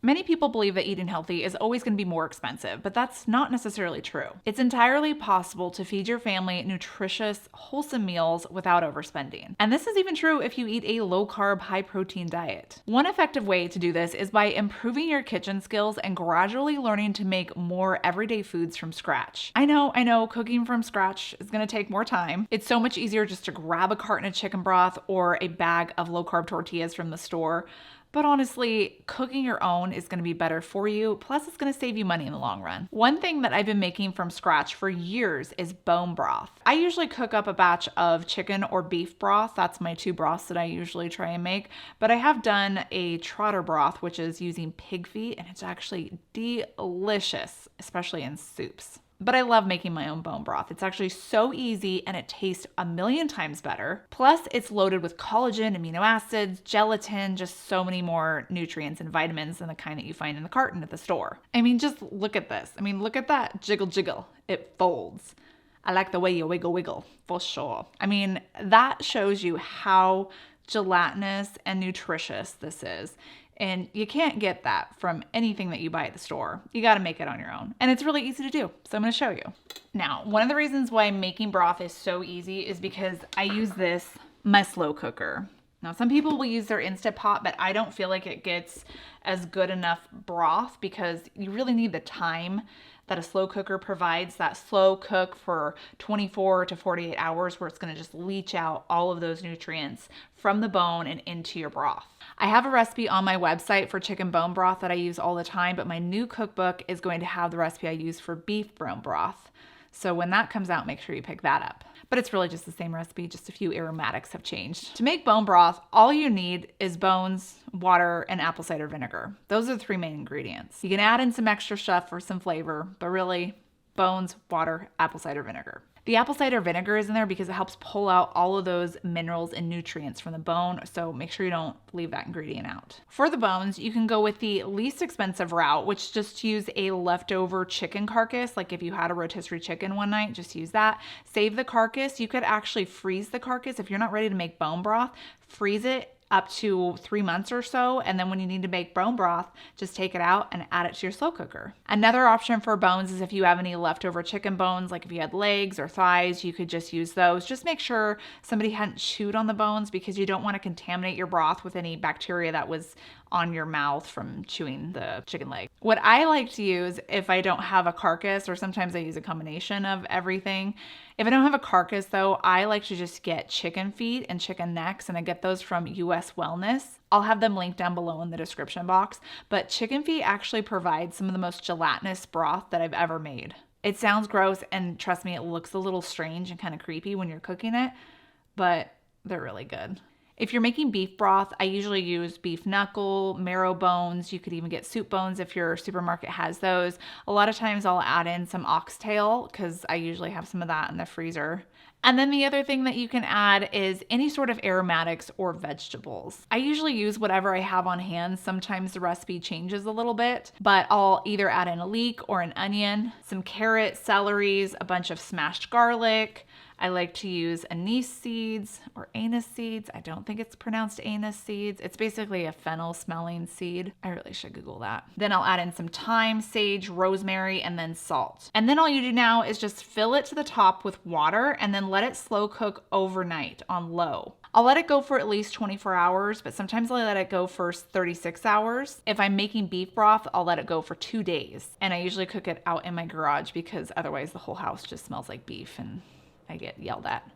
Many people believe that eating healthy is always going to be more expensive, but that's not necessarily true. It's entirely possible to feed your family nutritious, wholesome meals without overspending. And this is even true if you eat a low-carb, high-protein diet. One effective way to do this is by improving your kitchen skills and gradually learning to make more everyday foods from scratch. I know, cooking from scratch is going to take more time. It's so much easier just to grab a carton of chicken broth or a bag of low-carb tortillas from the store. But honestly, cooking your own is going to be better for you, plus it's going to save you money in the long run. One thing that I've been making from scratch for years is bone broth. I usually cook up a batch of chicken or beef broth. That's my two broths that I usually try and make. But I have done a trotter broth, which is using pig feet, and it's actually delicious, especially in soups. But I love making my own bone broth. It's actually so easy and it tastes a million times better. Plus, it's loaded with collagen, amino acids, gelatin, just so many more nutrients and vitamins than the kind that you find in the carton at the store. I mean, just look at this. I mean, look at that. Jiggle, jiggle. It folds. I like the way you wiggle, wiggle, for sure. I mean, that shows you how gelatinous and nutritious this is. And you can't get that from anything that you buy at the store. You got to make it on your own. And it's really easy to do. So I'm going to show you. Now, one of the reasons why making broth is so easy is because I use my slow cooker. Now, some people will use their Instant Pot, but I don't feel like it gets as good enough broth because you really need the time that a slow cooker provides, that slow cook for 24 to 48 hours where it's going to just leach out all of those nutrients from the bone and into your broth. I have a recipe on my website for chicken bone broth that I use all the time, but my new cookbook is going to have the recipe I use for beef bone broth. So when that comes out, make sure you pick that up. But it's really just the same recipe, just a few aromatics have changed. To make bone broth, all you need is bones, water, and apple cider vinegar. Those are the three main ingredients. You can add in some extra stuff for some flavor, but really, bones, water, apple cider vinegar. The apple cider vinegar is in there because it helps pull out all of those minerals and nutrients from the bone, so make sure you don't leave that ingredient out. For the bones, you can go with the least expensive route, which just use a leftover chicken carcass. Like if you had a rotisserie chicken one night, just use that. Save the carcass. You could actually freeze the carcass. If you're not ready to make bone broth, freeze it up to 3 months or so, and then when you need to make bone broth, just take it out and add it to your slow cooker. Another option for bones is if you have any leftover chicken bones, like if you had legs or thighs, you could just use those. Just make sure somebody hadn't chewed on the bones because you don't want to contaminate your broth with any bacteria that was on your mouth from chewing the chicken leg. What I like to use if I don't have a carcass, or sometimes I use a combination of everything. If I don't have a carcass though, I like to just get chicken feet and chicken necks, and I get those from US Wellness. I'll have them linked down below in the description box, but chicken feet actually provide some of the most gelatinous broth that I've ever made. It sounds gross, and trust me, it looks a little strange and kind of creepy when you're cooking it, but they're really good. If you're making beef broth, I usually use beef knuckle, marrow bones. You could even get soup bones if your supermarket has those. A lot of times I'll add in some oxtail because I usually have some of that in the freezer. And then the other thing that you can add is any sort of aromatics or vegetables. I usually use whatever I have on hand. Sometimes the recipe changes a little bit, but I'll either add in a leek or an onion, some carrots, celeries, a bunch of smashed garlic. I like to use anise seeds or anise seeds. I don't think it's pronounced anise seeds. It's basically a fennel smelling seed. I really should Google that. Then I'll add in some thyme, sage, rosemary, and then salt. And then all you do now is just fill it to the top with water and then let it slow cook overnight on low. I'll let it go for at least 24 hours, but sometimes I'll let it go for 36 hours. If I'm making beef broth, I'll let it go for 2 days. And I usually cook it out in my garage because otherwise the whole house just smells like beef and I get yelled at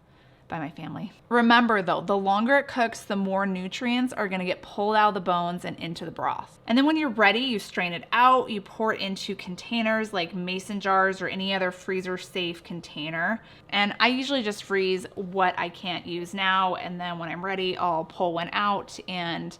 by my family. Remember though, the longer it cooks, the more nutrients are gonna get pulled out of the bones and into the broth. And then when you're ready, you strain it out, you pour it into containers like mason jars or any other freezer safe container. And I usually just freeze what I can't use now. And then when I'm ready, I'll pull one out and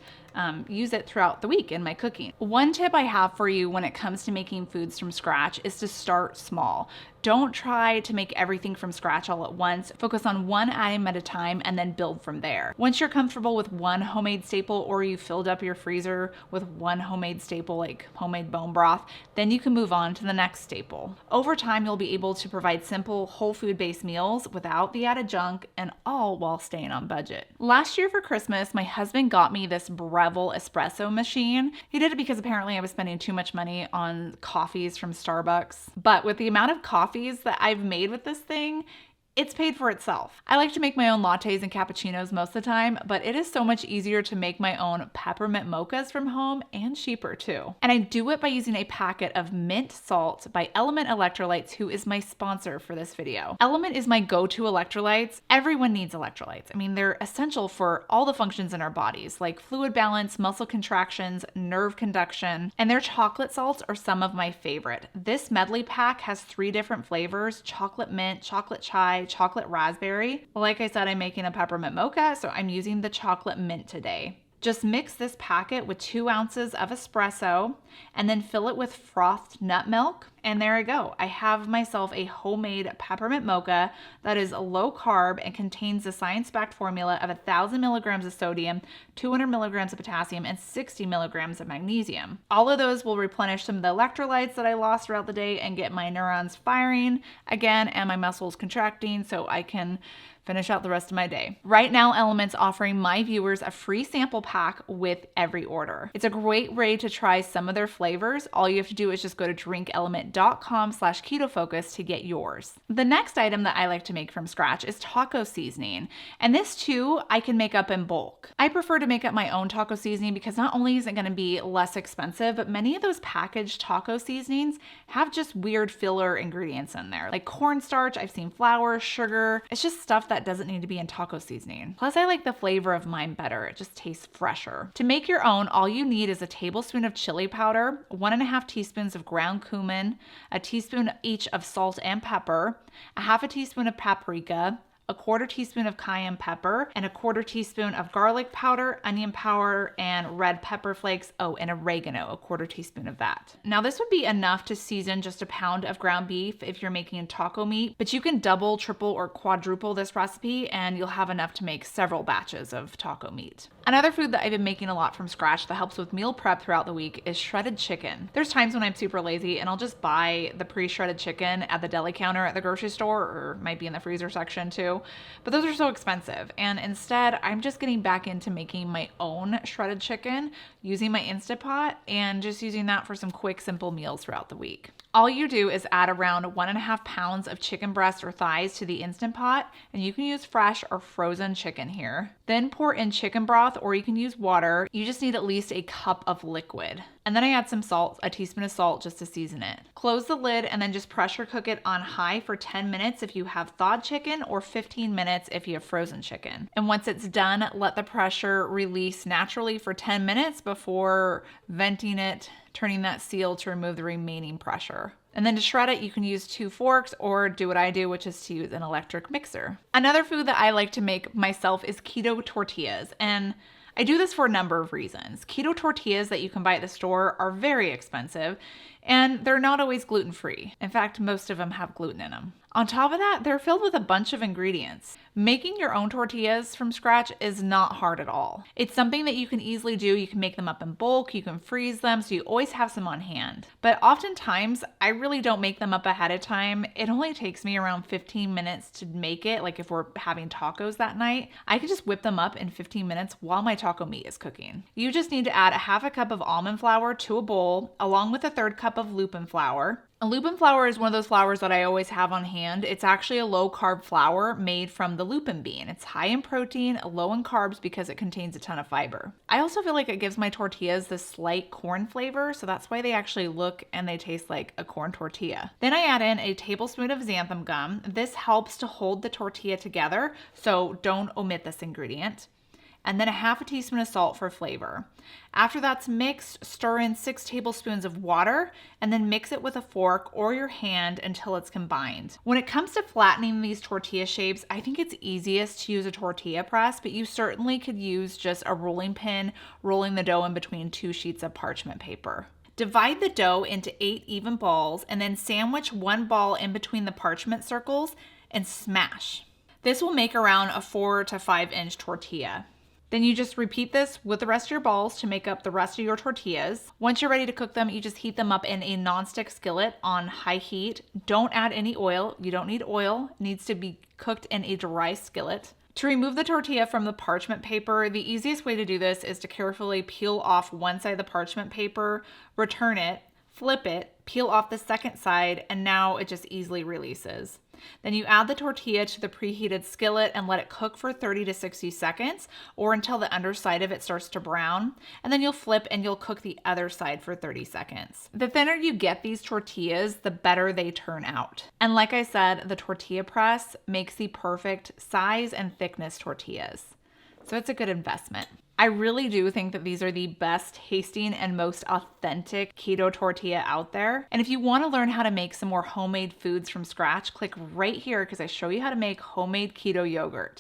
use it throughout the week in my cooking. One tip I have for you when it comes to making foods from scratch is to start small. Don't try to make everything from scratch all at once. Focus on one item at a time and then build from there. Once you're comfortable with one homemade staple, or you filled up your freezer with one homemade staple like homemade bone broth, then you can move on to the next staple. Over time, you'll be able to provide simple whole food based meals without the added junk, and all while staying on budget. Last year for Christmas, my husband got me this bread Breville espresso machine. He did it because apparently I was spending too much money on coffees from Starbucks. But with the amount of coffees that I've made with this thing, it's paid for itself. I like to make my own lattes and cappuccinos most of the time, but it is so much easier to make my own peppermint mochas from home and cheaper too. And I do it by using a packet of mint salt by Element Electrolytes, who is my sponsor for this video. Element is my go-to electrolytes. Everyone needs electrolytes. I mean, they're essential for all the functions in our bodies, like fluid balance, muscle contractions, nerve conduction, and their chocolate salts are some of my favorite. This medley pack has 3 different flavors: chocolate mint, chocolate chai, chocolate raspberry. Like I said, I'm making a peppermint mocha, so I'm using the chocolate mint today. Just mix this packet with 2 ounces of espresso and then fill it with frothed nut milk. And there I go. I have myself a homemade peppermint mocha that is low carb and contains the science-backed formula of 1,000 milligrams of sodium, 200 milligrams of potassium, and 60 milligrams of magnesium. All of those will replenish some of the electrolytes that I lost throughout the day and get my neurons firing again and my muscles contracting so I can finish out the rest of my day. Right now, Element's offering my viewers a free sample pack with every order. It's a great way to try some of their flavors. All you have to do is just go to drinkelement.com/KetoFocus to get yours. The next item that I like to make from scratch is taco seasoning. And this too, I can make up in bulk. I prefer to make up my own taco seasoning because not only is it going to be less expensive, but many of those packaged taco seasonings have just weird filler ingredients in there, like cornstarch. I've seen flour, sugar. It's just stuff that doesn't need to be in taco seasoning. Plus, I like the flavor of mine better. It just tastes fresher. To make your own, all you need is a tablespoon of chili powder, 1.5 teaspoons of ground cumin, a teaspoon each of salt and pepper, a half a teaspoon of paprika, a 1/4 teaspoon of cayenne pepper, and a 1/4 teaspoon of garlic powder, onion powder, and red pepper flakes. Oh, and oregano, a 1/4 teaspoon of that. Now this would be enough to season just a pound of ground beef if you're making taco meat, but you can double, triple, or quadruple this recipe and you'll have enough to make several batches of taco meat. Another food that I've been making a lot from scratch that helps with meal prep throughout the week is shredded chicken. There's times when I'm super lazy and I'll just buy the pre-shredded chicken at the deli counter at the grocery store, or might be in the freezer section too. But those are so expensive. And instead, I'm just getting back into making my own shredded chicken using my Instant Pot and just using that for some quick, simple meals throughout the week. All you do is add around 1.5 pounds of chicken breast or thighs to the Instant Pot, and you can use fresh or frozen chicken here. Then pour in chicken broth, or you can use water. You just need at least a cup of liquid. And then I add some salt, a teaspoon of salt just to season it. Close the lid and then just pressure cook it on high for 10 minutes if you have thawed chicken, or 15 minutes if you have frozen chicken. And once it's done, let the pressure release naturally for 10 minutes before venting it, turning that seal to remove the remaining pressure. And then to shred it, you can use 2 forks or do what I do, which is to use an electric mixer. Another food that I like to make myself is keto tortillas. And I do this for a number of reasons. Keto tortillas that you can buy at the store are very expensive, and they're not always gluten-free. In fact, most of them have gluten in them. On top of that, they're filled with a bunch of ingredients. Making your own tortillas from scratch is not hard at all. It's something that you can easily do. You can make them up in bulk, you can freeze them, so you always have some on hand. But oftentimes, I really don't make them up ahead of time. It only takes me around 15 minutes to make it. Like if we're having tacos that night, I can just whip them up in 15 minutes while my taco meat is cooking. You just need to add a 1/2 cup of almond flour to a bowl, along with a 1/3 cup of lupin flour. A lupin flour is one of those flours that I always have on hand. It's actually a low-carb flour made from the lupin bean. It's high in protein, low in carbs because it contains a ton of fiber. I also feel like it gives my tortillas this slight corn flavor, so that's why they actually look and they taste like a corn tortilla. Then I add in a tablespoon of xanthan gum. This helps to hold the tortilla together, so don't omit this ingredient. And then a 1/2 teaspoon of salt for flavor. After that's mixed, stir in 6 tablespoons of water and then mix it with a fork or your hand until it's combined. When it comes to flattening these tortilla shapes, I think it's easiest to use a tortilla press, but you certainly could use just a rolling pin, rolling the dough in between 2 sheets of parchment paper. Divide the dough into 8 even balls and then sandwich 1 ball in between the parchment circles and smash. This will make around a 4 to 5 inch tortilla. Then you just repeat this with the rest of your balls to make up the rest of your tortillas. Once you're ready to cook them, you just heat them up in a nonstick skillet on high heat. Don't add any oil. You don't need oil. It needs to be cooked in a dry skillet. To remove the tortilla from the parchment paper, the easiest way to do this is to carefully peel off one side of the parchment paper, return it, flip it, peel off the second side, and now it just easily releases. Then you add the tortilla to the preheated skillet and let it cook for 30 to 60 seconds or until the underside of it starts to brown. And then you'll flip and you'll cook the other side for 30 seconds. The thinner you get these tortillas, the better they turn out. And like I said, the tortilla press makes the perfect size and thickness tortillas. So it's a good investment. I really do think that these are the best tasting and most authentic keto tortilla out there. And if you want to learn how to make some more homemade foods from scratch, click right here because I show you how to make homemade keto yogurt.